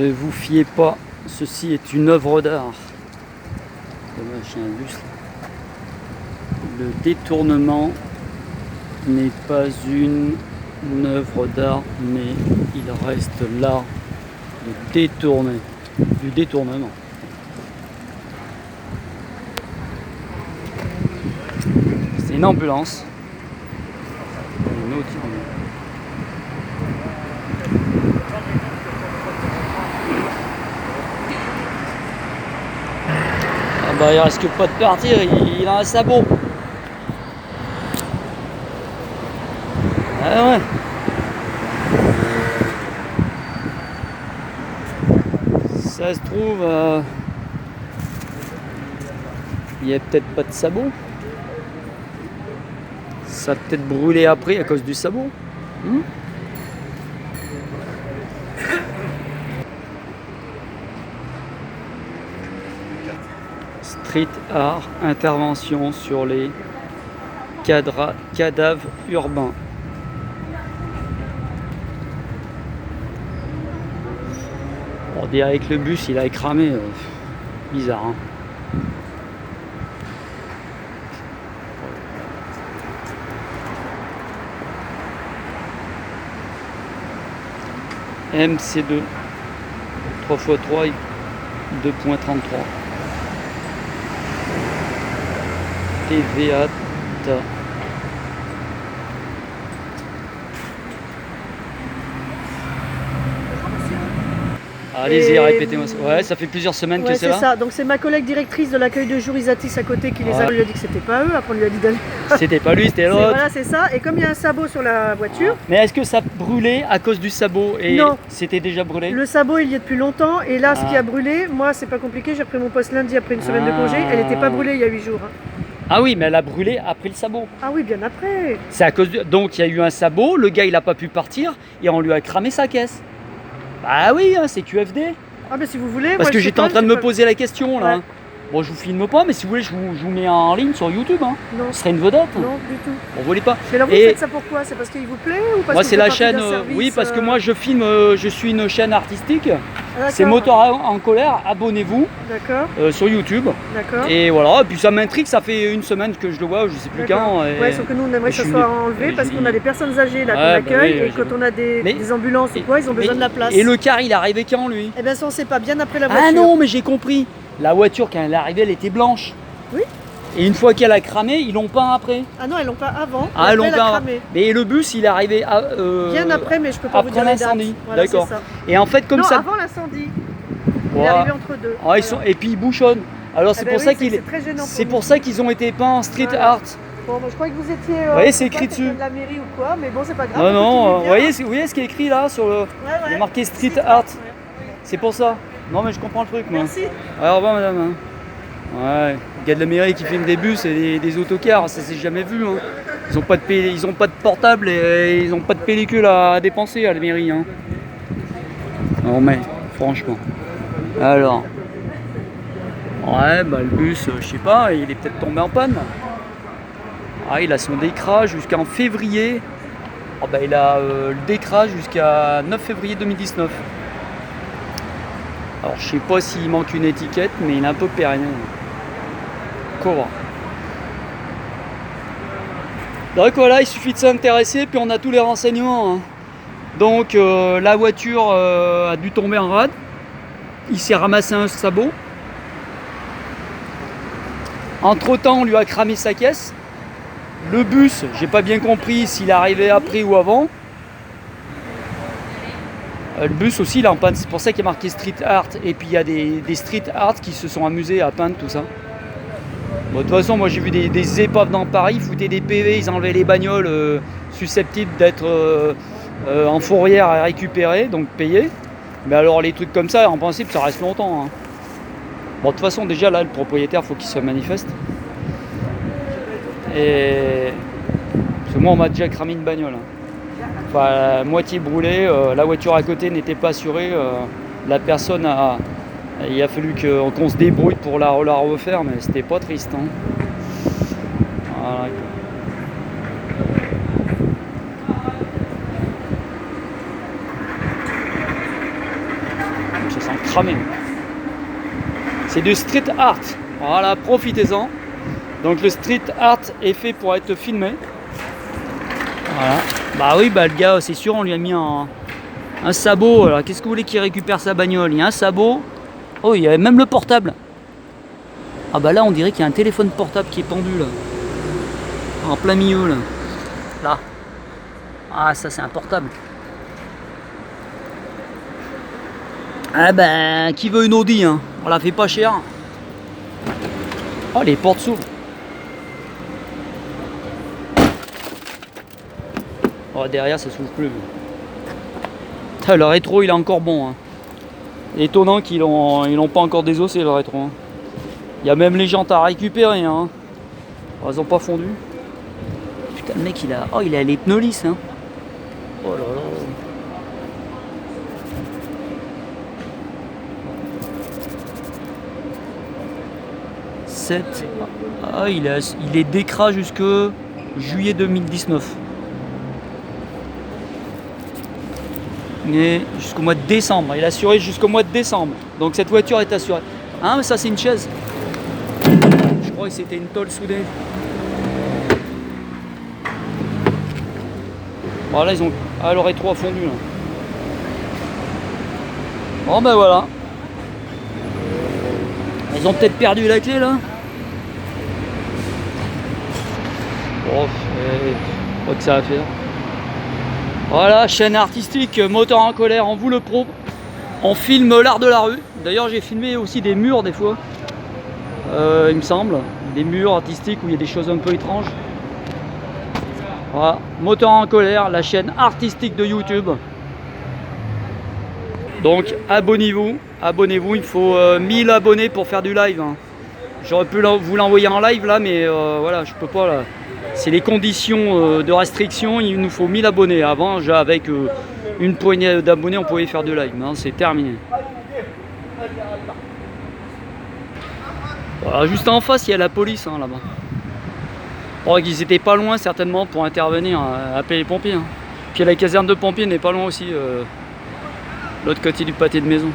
Ne vous fiez pas, ceci est une œuvre d'art. Dommage, il y a un bus là. Le détournement n'est pas une œuvre d'art, mais il reste l'art de détourner, du détournement. C'est une ambulance. Une autre ambulance. Ah bah il risque pas de partir, il a un sabot. Ah ouais. Ça se trouve, il n'y a peut-être pas de sabot. Ça a peut-être brûlé après à cause du sabot. Street art, intervention sur les cadavres urbains. On dirait que le bus il a cramé. Bizarre, hein. MC2 3x3 2.33 TVA. Allez-y, répétez-moi ça. Ouais, ça fait plusieurs semaines que c'est là. C'est ça. Donc c'est ma collègue directrice de l'accueil de jour Isatis à côté qui les a. On lui a dit que c'était pas eux. Après on lui a dit d'aller. C'était pas lui, c'était l'autre. Voilà, c'est ça. Et comme il y a un sabot sur la voiture. Mais est-ce que ça brûlait à cause du sabot et non. C'était déjà brûlé? Le sabot il y est depuis longtemps. Et là, ce qui a brûlé, moi c'est pas compliqué. J'ai repris mon poste lundi après une semaine de congé. Elle n'était pas brûlée il y a 8 jours. Ah oui, mais elle a brûlé après le sabot. Ah oui, bien après. C'est à cause donc il y a eu un sabot, le gars il a pas pu partir et on lui a cramé sa caisse. Bah oui, hein, c'est QFD. Ah ben si vous voulez. Parce moi, que j'étais en train de me poser la question là. Ouais. Bon, je vous filme pas, mais si vous voulez, je vous mets en ligne sur YouTube. Hein. Non. Ce serait une vedette. Non, du tout. On voulait pas. Mais là, vous faites ça pourquoi? C'est parce qu'il vous plaît ou parce moi, que c'est vous la faites chaîne. partie d'un service, oui, parce que moi, je filme. Je suis une chaîne artistique. Ah, c'est Moteur en colère. Abonnez-vous. D'accord. Sur YouTube. D'accord. Et voilà. Et puis ça m'intrigue. Ça fait une semaine que je le vois. Je sais plus quand. Et... Ouais, sauf que nous, on aimerait que ça soit enlevé parce qu'on a des personnes âgées là qu'on accueille et quand on a des ambulances ou quoi, ils ont besoin de la place. Et le car, il est arrivé quand lui? Eh bien, ça, on sait pas. Bien après la voiture. Ah non, mais j'ai compris. La voiture, quand elle est arrivée, elle était blanche. Oui. Et une fois qu'elle a cramé, ils l'ont peint après. Ah non, ils l'ont peint avant. Ah, ils l'ont peint. Cramé. Mais le bus, il est arrivé bien après, mais je peux pas vous dire l'incendie. Voilà, d'accord. ça. Et en fait, comme non, ça. Avant l'incendie. Il est arrivé entre deux. Ah, ils sont... Et puis ils bouchonnent. Alors c'est pour ça qu'ils. C'est pour ça qu'ils ont été peints en street art. Bon, moi, je croyais que vous étiez. Vous voyez, c'est écrit dessus. De la mairie ou quoi, mais bon, c'est pas grave. Non, non. Vous voyez ce qui est écrit là sur le. Il est marqué street art. C'est pour ça. Non, mais je comprends le truc, moi. Merci. Alors, au revoir, madame. Ouais, le gars de la mairie qui filme des bus et des autocars, ça s'est jamais vu. Hein. Ils ont pas de portable et ils ont pas de pellicule à dépenser à la mairie. Hein. Non mais franchement. Alors, ouais, bah le bus, je sais pas, il est peut-être tombé en panne. Ah, il a son décrage jusqu'en février. Oh, bah, il a le décrage jusqu'à 9 février 2019. Alors je sais pas s'il manque une étiquette, mais il est un peu pérenne. Quoi. Donc voilà, il suffit de s'intéresser, puis on a tous les renseignements. Hein. Donc la voiture a dû tomber en rade. Il s'est ramassé un sabot. Entre temps, on lui a cramé sa caisse. Le bus, j'ai pas bien compris s'il est arrivé après ou avant. Le bus aussi, il est en panne. C'est pour ça qu'il y a marqué street art. Et puis il y a des street art qui se sont amusés à peindre tout ça. Bon, de toute façon, moi j'ai vu des épaves dans Paris, ils foutaient des PV, ils enlevaient les bagnoles susceptibles d'être en fourrière à récupérer, donc payées. Mais alors les trucs comme ça, en principe, ça reste longtemps. Hein. Bon, de toute façon, déjà là, le propriétaire, faut qu'il se manifeste. Et parce que moi, on m'a déjà cramé une bagnole. Hein. Enfin, la moitié brûlée, la voiture à côté n'était pas assurée. La personne a. Il a fallu qu'on se débrouille pour la refaire, mais c'était pas triste. Hein. Voilà. cramé. C'est du street art. Voilà, profitez-en. Donc le street art est fait pour être filmé. Voilà. Bah oui, bah le gars, c'est sûr, on lui a mis un sabot. Alors qu'est-ce que vous voulez qu'il récupère sa bagnole? Il y a un sabot. Oh, il y a même le portable. Ah bah là, on dirait qu'il y a un téléphone portable qui est pendu là. En plein milieu là. Là. Ah, ça c'est un portable. Ah ben, qui veut une Audi hein? On la fait pas cher. Oh, les portes s'ouvrent. Oh, derrière ça s'ouvre plus. Putain, le rétro il est encore bon hein. Étonnant qu'ils l'ont pas encore désossé le rétro hein. Il y a même les jantes à récupérer hein. Oh, elles ont pas fondu. Putain, le mec il a les pneus lisses hein. Oh là là. Ah, il est d'écras jusque juillet 2019. Et jusqu'au mois de décembre. Il est assuré jusqu'au mois de décembre. Donc cette voiture est assurée. Ah, mais ça c'est une chaise. Je crois que c'était une tôle soudée. Bon là ils ont. Ah, le rétro a fondu là. Bon ben voilà. Ils ont peut-être perdu la clé là. Bon, je crois que ça va faire. Voilà, chaîne artistique, moteur en colère, on vous le prouve. On filme l'art de la rue. D'ailleurs j'ai filmé aussi des murs des fois. Il me semble. Des murs artistiques où il y a des choses un peu étranges. Voilà, moteur en colère, la chaîne artistique de YouTube. Donc abonnez-vous, il faut 1000 abonnés pour faire du live hein. J'aurais pu vous l'envoyer en live là, mais voilà, je peux pas là. C'est les conditions de restriction, il nous faut 1000 abonnés. Avant, avec une poignée d'abonnés, on pouvait faire du live. Maintenant, c'est terminé. Voilà, juste en face, il y a la police hein, là-bas. Oh, ils étaient pas loin certainement pour intervenir, appeler les pompiers. Hein. Puis la caserne de pompiers n'est pas loin aussi. L'autre côté du pâté de maison.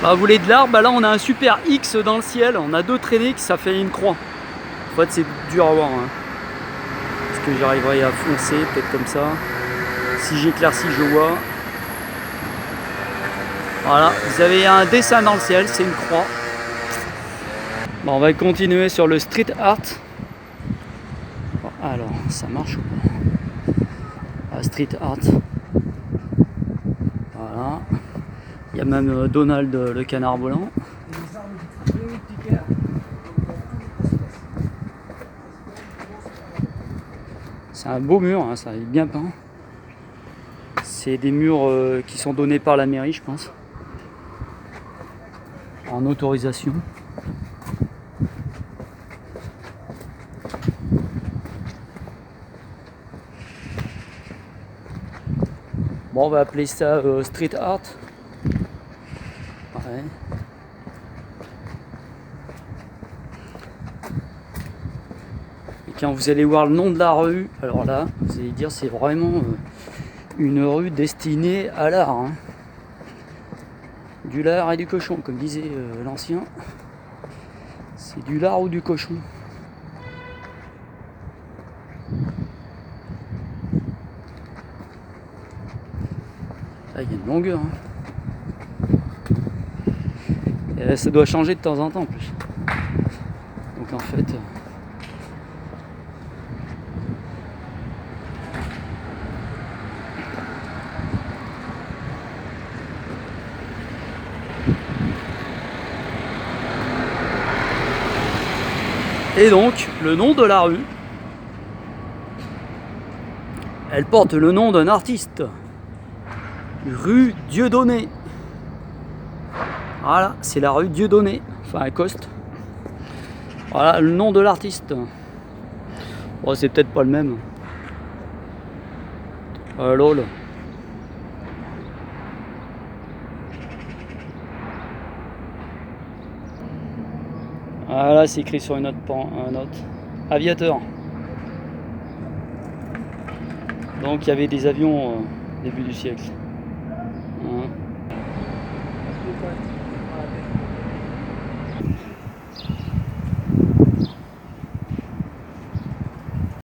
Bah, vous voulez de l'art, bah là on a un super X dans le ciel, on a deux traînées qui ça fait une croix. En fait c'est dur à voir hein. Est-ce que j'arriverai à foncer peut-être comme ça? Si j'éclaircis je vois. Voilà, vous avez un dessin dans le ciel, c'est une croix. Bon, on va continuer sur le street art. Bon, alors ça marche ou pas? Ah, street art. Voilà. Il y a même Donald le canard volant. C'est un beau mur, hein, ça est bien peint. C'est des murs qui sont donnés par la mairie, je pense. En autorisation. Bon, on va appeler ça street art. Ouais. Et quand vous allez voir le nom de la rue, alors là, vous allez dire c'est vraiment une rue destinée à l'art. Hein. Du lard et du cochon, comme disait l'ancien. C'est du lard ou du cochon. Là, il y a une longueur. Hein. Et ça doit changer de temps en temps en plus. Donc en fait... Et donc, le nom de la rue, elle porte le nom d'un artiste. Rue Dieudonné. Voilà, c'est la rue Dieudonné, enfin à Coste. Voilà le nom de l'artiste. Bon, c'est peut-être pas le même. Lol. Voilà, c'est écrit sur une autre note. Aviateur. Donc il y avait des avions au début du siècle. Hein. ouais.